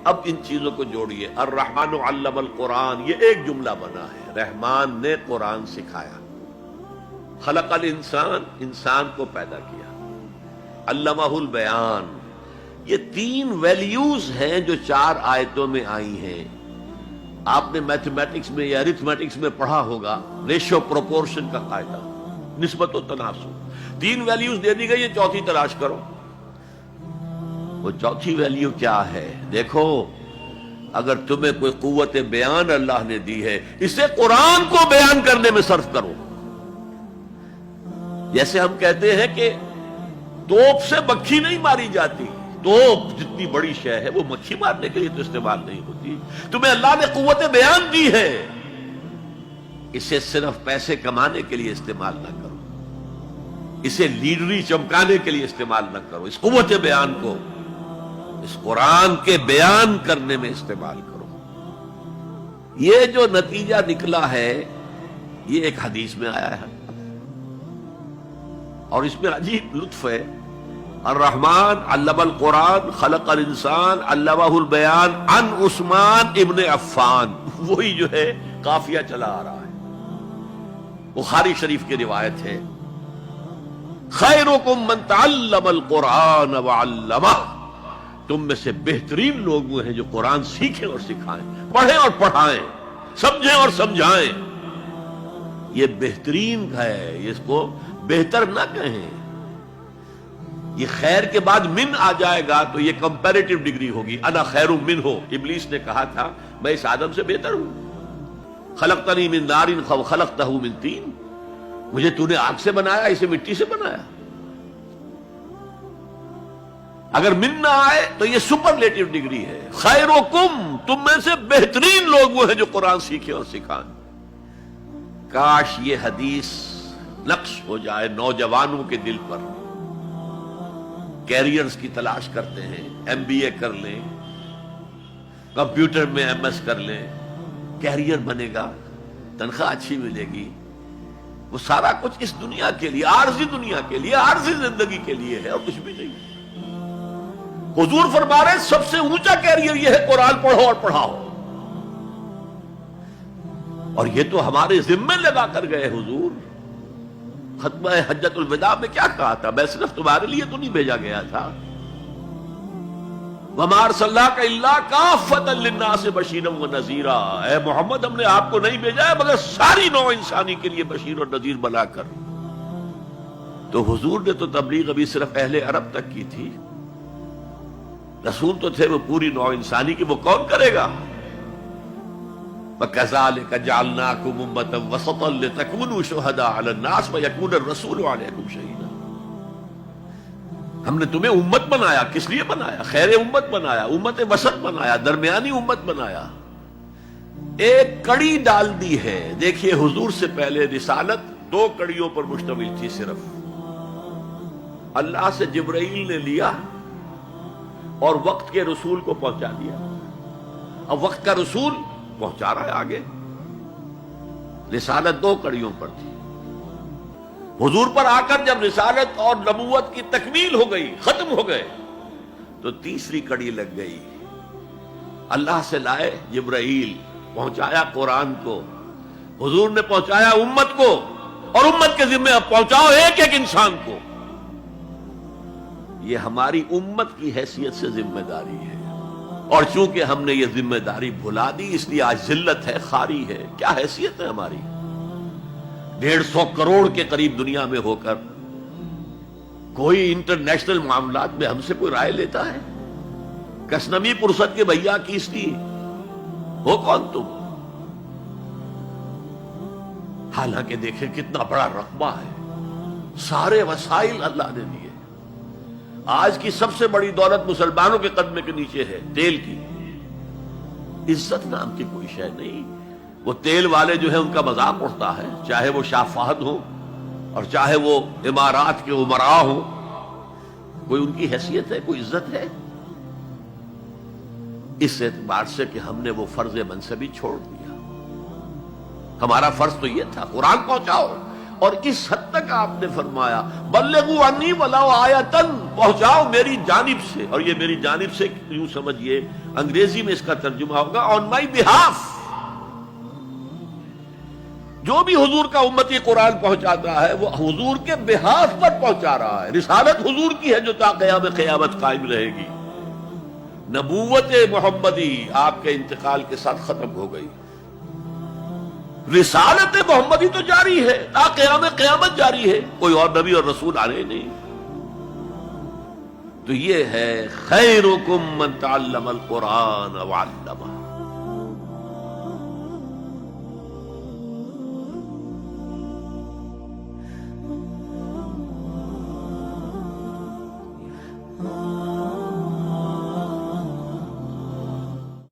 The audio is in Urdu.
اب ان چیزوں کو جوڑیے. الرحمن علم القرآن، یہ ایک جملہ بنا ہے. رحمان نے قرآن سکھایا. خلق الانسان، انسان کو پیدا کیا. علمہ البیان، یہ 3 ویلیوز ہیں جو 4 آیتوں میں آئی ہیں. آپ نے میتھمیٹکس میں یا ارتھمیٹکس میں پڑھا ہوگا ریشو پروپورشن کا قاعدہ، نسبت و تناسب. 3 ویلیوز دے دی گئی ہے، چوتھی تلاش کرو. وہ چوتھی ویلیو کیا ہے؟ دیکھو، اگر تمہیں کوئی قوت بیان اللہ نے دی ہے، اسے قرآن کو بیان کرنے میں صرف کرو. جیسے ہم کہتے ہیں کہ توپ سے مکھی نہیں ماری جاتی. توپ جتنی بڑی شے ہے وہ مکھی مارنے کے لیے تو استعمال نہیں ہوتی. تمہیں اللہ نے قوت بیان دی ہے، اسے صرف پیسے کمانے کے لیے استعمال نہ کرو، اسے لیڈری چمکانے کے لیے استعمال نہ کرو. اس قوت بیان کو اس قرآن کے بیان کرنے میں استعمال کرو. یہ جو نتیجہ نکلا ہے یہ ایک حدیث میں آیا ہے، اور اس میں عجیب لطف ہے. الرحمن علم القرآن خلق الانسان علمہ البیان عن عثمان ابن عفان. وہی جو ہے قافیہ چلا آ رہا ہے. بخاری شریف کی روایت ہے، خیرکم من تعلم القرآن وعلمہ. تم میں سے بہترین لوگ وہ ہیں جو قرآن سیکھیں اور سکھائیں، پڑھیں اور پڑھائیں، سمجھیں اور سمجھائیں. یہ بہترین ہے، اس کو بہتر نہ کہیں. یہ خیر کے بعد من آ جائے گا تو یہ کمپیریٹیو ڈگری ہوگی. انا خیر منہ، ابلیس نے کہا تھا میں اس آدم سے بہتر ہوں. خلقتنی من نار خلقتہ من طین، مجھے تو نے آگ سے بنایا، اسے مٹی سے بنایا. اگر من نہ آئے تو یہ سپرلیٹیو ڈگری ہے. خیرکم، تم میں سے بہترین لوگ وہ ہیں جو قرآن سیکھیں اور سکھائیں. کاش یہ حدیث نقش ہو جائے نوجوانوں کے دل پر. کیریئرز کی تلاش کرتے ہیں، MBA کر لیں، کمپیوٹر میں MS کر لیں، کیریئر بنے گا، تنخواہ اچھی ملے گی. وہ سارا کچھ اس دنیا کے لیے، عارضی دنیا کے لیے، عارضی زندگی کے لیے ہے اور کچھ بھی نہیں. حضور فرما رہے سب سے اونچا کیریئر یہ ہے قرآن پڑھو اور پڑھاؤ. اور یہ تو ہمارے ذمے لگا کر گئے حضور. ختمہ حجۃ الوداع میں کیا کہا تھا؟ میں صرف تمہارے لیے تو نہیں بھیجا گیا تھا. وَمَا أَرْسَلْنَاكَ إِلَّا كَافَّةً لِلنَّاسِ بَشِيرًا وَنَذِيرًا. اے محمد، ہم نے آپ کو نہیں بھیجا ہے مگر ساری نوع انسانی کے لیے بشیر اور نذیر بنا کر. تو حضور نے تو تبلیغ ابھی صرف اہل عرب تک کی تھی. رسول تو تھے وہ پوری نوع انسانی کی. وہ کون کرے گا؟ وَكَذَلِكَ جَعَلْنَاكُمْ أُمَّةً وَسَطًا لِتَكُونُوا شُهَدَاءَ عَلَى النَّاسِ وَيَكُونَ الرَّسُولُ عَلَيْكُمْ شَهِيدًا. ہم نے تمہیں امت بنایا. کس لیے بنایا؟ خیر امت بنایا، امت وسط بنایا، درمیانی امت بنایا. ایک کڑی ڈال دی ہے. دیکھیے، حضور سے پہلے رسالت 2 کڑیوں پر مشتمل تھی صرف. اللہ سے جبرائیل نے لیا اور وقت کے رسول کو پہنچا دیا. اب وقت کا رسول پہنچا رہا ہے آگے. رسالت 2 کڑیوں پر تھی. حضور پر آ کر جب رسالت اور نبوت کی تکمیل ہو گئی، ختم ہو گئے، تو تیسری کڑی لگ گئی. اللہ سے لائے جبرائیل، پہنچایا قرآن کو. حضور نے پہنچایا امت کو، اور امت کے ذمہ اب پہنچاؤ ایک ایک انسان کو. یہ ہماری امت کی حیثیت سے ذمہ داری ہے. اور چونکہ ہم نے یہ ذمہ داری بھلا دی، اس لیے آج ذلت ہے، خاری ہے. کیا حیثیت ہے ہماری؟ 150 کروڑ کے قریب دنیا میں ہو کر کوئی انٹرنیشنل معاملات میں ہم سے کوئی رائے لیتا ہے؟ کسنمی پرست کے بھیا کیستی ہو کون تم؟ حالانکہ دیکھیں کتنا بڑا رقبہ ہے، سارے وسائل اللہ نے دیے. آج کی سب سے بڑی دولت مسلمانوں کے قدمے کے نیچے ہے، تیل کی. عزت نام کی کوئی شے نہیں. وہ تیل والے جو ہیں ان کا مذاق اڑتا ہے، چاہے وہ شاہ فہد ہو اور چاہے وہ امارات کے امراء ہو. کوئی ان کی حیثیت ہے؟ کوئی عزت ہے؟ اس اعتبار سے کہ ہم نے وہ فرض منصبی چھوڑ دیا. ہمارا فرض تو یہ تھا قرآن پہنچاؤ. اور اس حد تک آپ نے فرمایا بلغوا عنی ولو آیۃ، پہنچاؤ میری جانب سے، اور یہ میری جانب سے یوں سمجھیے انگریزی میں اس کا ترجمہ ہوگا آن مائی بہاف۔ جو بھی حضور کا امتی قرآن پہنچاتا ہے وہ حضور کے بہاف پر پہنچا رہا ہے۔ رسالت حضور کی ہے جو تا قیام قیامت قائم رہے گی۔ نبوت محمدی آپ کے انتقال کے ساتھ ختم ہو گئی، رسالت محمدی تو جاری ہے، تا قیام قیامت جاری ہے، کوئی اور نبی اور رسول آ رہے نہیں۔ تو یہ ہے خیرکم من تعلم القرآن وعلمہ۔